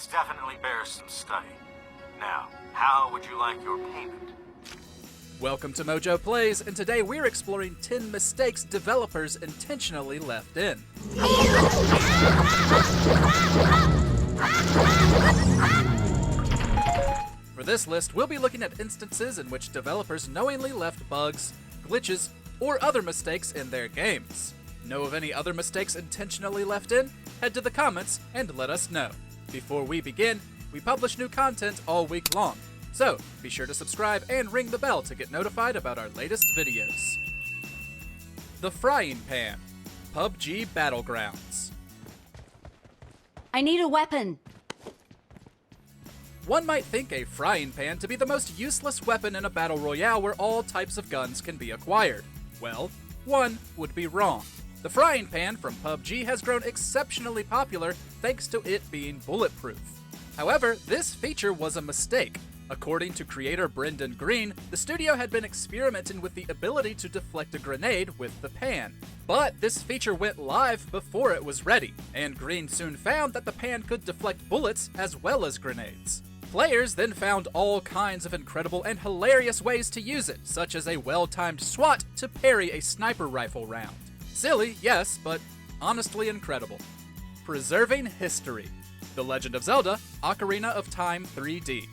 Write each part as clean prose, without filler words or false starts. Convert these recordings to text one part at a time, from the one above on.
This definitely bears some study. Now, how would you like your payment? Welcome to MojoPlays, and today we're exploring 10 mistakes developers intentionally left in. For this list, we'll be looking at instances in which developers knowingly left bugs, glitches, or other mistakes in their games. Know of any other mistakes intentionally left in? Head to the comments and let us know. Before we begin, we publish new content all week long, so be sure to subscribe and ring the bell to get notified about our latest videos. The Frying Pan, PUBG Battlegrounds. I need a weapon. One might think a frying pan to be the most useless weapon in a battle royale where all types of guns can be acquired. Well, one would be wrong. The frying pan from PUBG has grown exceptionally popular thanks to it being bulletproof. However, this feature was a mistake. According to creator Brendan Green, the studio had been experimenting with the ability to deflect a grenade with the pan. But this feature went live before it was ready, and Green soon found that the pan could deflect bullets as well as grenades. Players then found all kinds of incredible and hilarious ways to use it, such as a well-timed swat to parry a sniper rifle round. Silly, yes, but honestly incredible. Preserving history. The Legend of Zelda, Ocarina of Time 3D.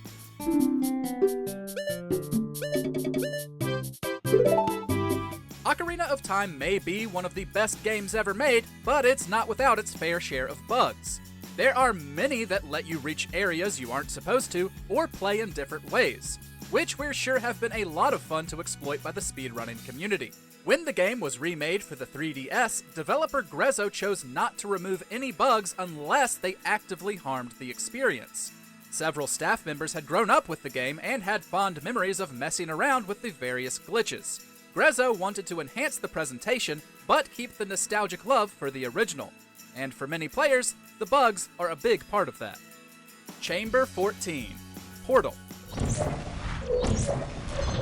Ocarina of Time may be one of the best games ever made, but it's not without its fair share of bugs. There are many that let you reach areas you aren't supposed to, or play in different ways, which we're sure have been a lot of fun to exploit by the speedrunning community. When the game was remade for the 3DS, developer Grezzo chose not to remove any bugs unless they actively harmed the experience. Several staff members had grown up with the game and had fond memories of messing around with the various glitches. Grezzo wanted to enhance the presentation, but keep the nostalgic love for the original. And for many players, the bugs are a big part of that. Chamber 14, Portal.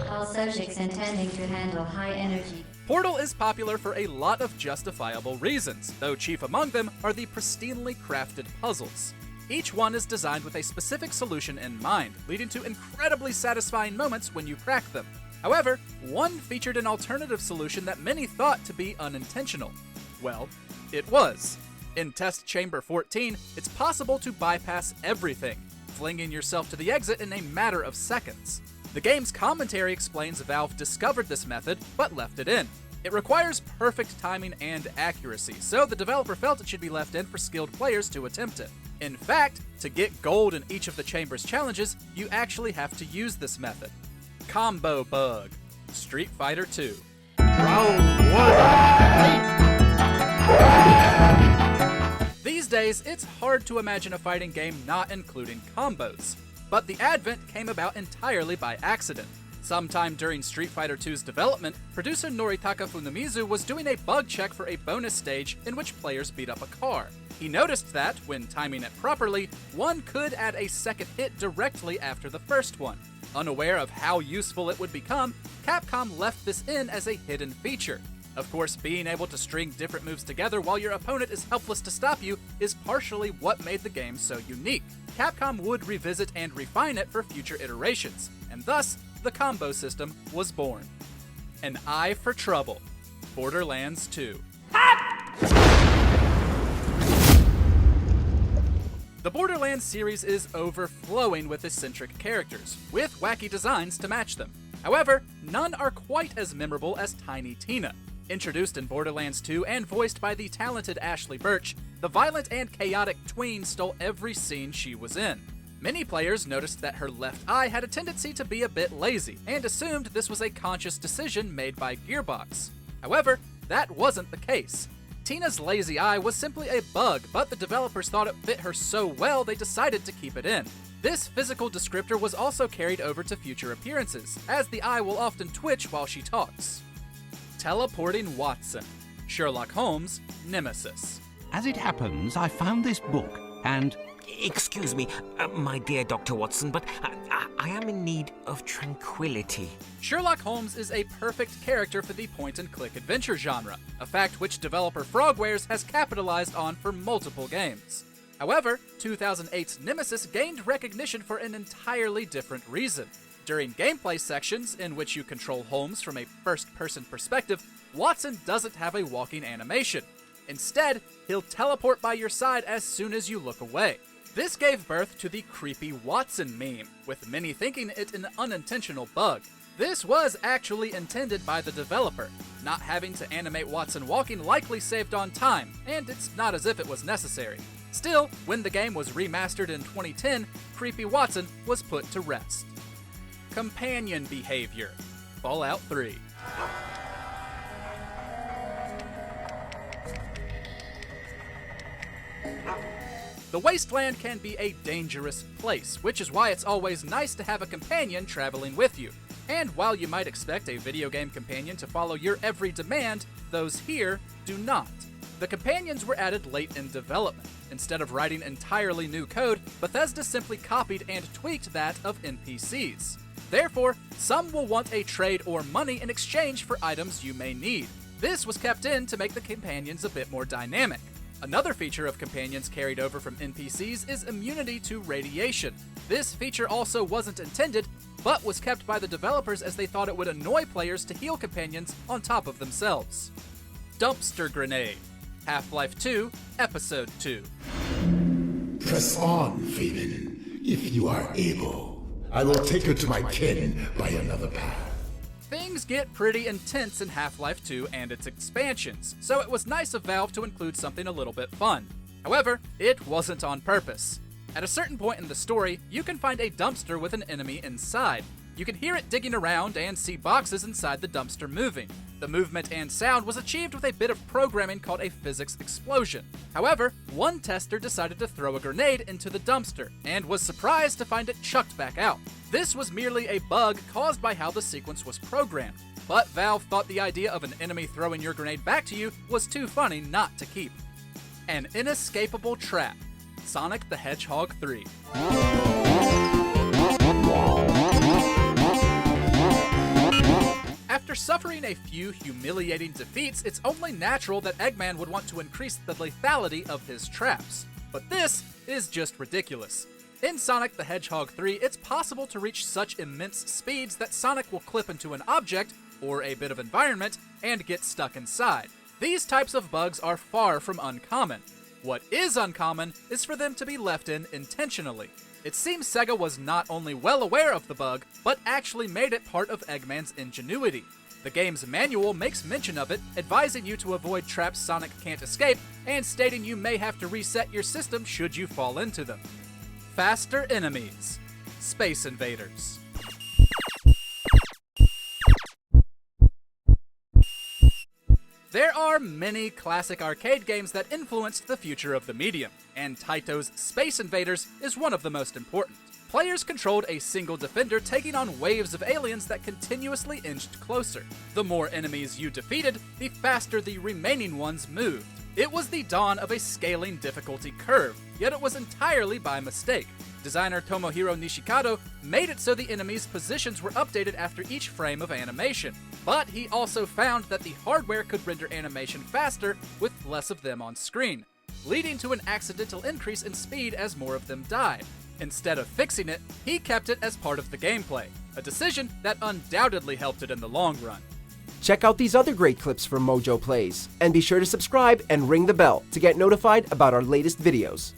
All subjects intending to handle high energy. Portal is popular for a lot of justifiable reasons, though chief among them are the pristinely crafted puzzles. Each one is designed with a specific solution in mind, leading to incredibly satisfying moments when you crack them. However, one featured an alternative solution that many thought to be unintentional. Well, it was. In Test Chamber 14, it's possible to bypass everything, flinging yourself to the exit in a matter of seconds. The game's commentary explains Valve discovered this method, but left it in. It requires perfect timing and accuracy, so the developer felt it should be left in for skilled players to attempt it. In fact, to get gold in each of the Chamber's challenges, you actually have to use this method. Combo Bug, Street Fighter 2. Round 1. These days, it's hard to imagine a fighting game not including combos. But the advent came about entirely by accident. Sometime during Street Fighter 2's development, producer Noritaka Funamizu was doing a bug check for a bonus stage in which players beat up a car. He noticed that, when timing it properly, one could add a second hit directly after the first one. Unaware of how useful it would become, Capcom left this in as a hidden feature. Of course, being able to string different moves together while your opponent is helpless to stop you is partially what made the game so unique. Capcom would revisit and refine it for future iterations, and thus, the combo system was born. An Eye for Trouble, Borderlands 2. The Borderlands series is overflowing with eccentric characters, with wacky designs to match them. However, none are quite as memorable as Tiny Tina. Introduced in Borderlands 2 and voiced by the talented Ashley Birch, the violent and chaotic tween stole every scene she was in. Many players noticed that her left eye had a tendency to be a bit lazy, and assumed this was a conscious decision made by Gearbox. However, that wasn't the case. Tina's lazy eye was simply a bug, but the developers thought it fit her so well they decided to keep it in. This physical descriptor was also carried over to future appearances, as the eye will often twitch while she talks. Teleporting Watson, Sherlock Holmes' nemesis. As it happens, I found this book, and... Excuse me, my dear Dr. Watson, but I am in need of tranquility. Sherlock Holmes is a perfect character for the point-and-click adventure genre, a fact which developer Frogwares has capitalized on for multiple games. However, 2008's Nemesis gained recognition for an entirely different reason. During gameplay sections, in which you control Holmes from a first-person perspective, Watson doesn't have a walking animation. Instead, he'll teleport by your side as soon as you look away. This gave birth to the Creepy Watson meme, with many thinking it an unintentional bug. This was actually intended by the developer. Not having to animate Watson walking likely saved on time, and it's not as if it was necessary. Still, when the game was remastered in 2010, Creepy Watson was put to rest. Companion behavior. Fallout 3. The wasteland can be a dangerous place, which is why it's always nice to have a companion traveling with you. And while you might expect a video game companion to follow your every demand, those here do not. The companions were added late in development. Instead of writing entirely new code, Bethesda simply copied and tweaked that of NPCs. Therefore, some will want a trade or money in exchange for items you may need. This was kept in to make the companions a bit more dynamic. Another feature of companions carried over from NPCs is immunity to radiation. This feature also wasn't intended, but was kept by the developers as they thought it would annoy players to heal companions on top of themselves. Dumpster Grenade. Half-Life 2, Episode 2. Press on, Phelan, if you are able. I will take her to my kin by another path. Things get pretty intense in Half-Life 2 and its expansions, so it was nice of Valve to include something a little bit fun. However, it wasn't on purpose. At a certain point in the story, you can find a dumpster with an enemy inside. You can hear it digging around and see boxes inside the dumpster moving. The movement and sound was achieved with a bit of programming called a physics explosion. However, one tester decided to throw a grenade into the dumpster, and was surprised to find it chucked back out. This was merely a bug caused by how the sequence was programmed, but Valve thought the idea of an enemy throwing your grenade back to you was too funny not to keep. An inescapable trap. Sonic the Hedgehog 3. After suffering a few humiliating defeats, it's only natural that Eggman would want to increase the lethality of his traps. But this is just ridiculous. In Sonic the Hedgehog 3, it's possible to reach such immense speeds that Sonic will clip into an object, or a bit of environment, and get stuck inside. These types of bugs are far from uncommon. What is uncommon is for them to be left in intentionally. It seems Sega was not only well aware of the bug, but actually made it part of Eggman's ingenuity. The game's manual makes mention of it, advising you to avoid traps Sonic can't escape, and stating you may have to reset your system should you fall into them. Faster enemies. Space Invaders. There are many classic arcade games that influenced the future of the medium, and Taito's Space Invaders is one of the most important. Players controlled a single defender taking on waves of aliens that continuously inched closer. The more enemies you defeated, the faster the remaining ones moved. It was the dawn of a scaling difficulty curve, yet it was entirely by mistake. Designer Tomohiro Nishikado made it so the enemies' positions were updated after each frame of animation, but he also found that the hardware could render animation faster with less of them on screen, leading to an accidental increase in speed as more of them died. Instead of fixing it, he kept it as part of the gameplay, a decision that undoubtedly helped it in the long run. Check out these other great clips from MojoPlays, and be sure to subscribe and ring the bell to get notified about our latest videos.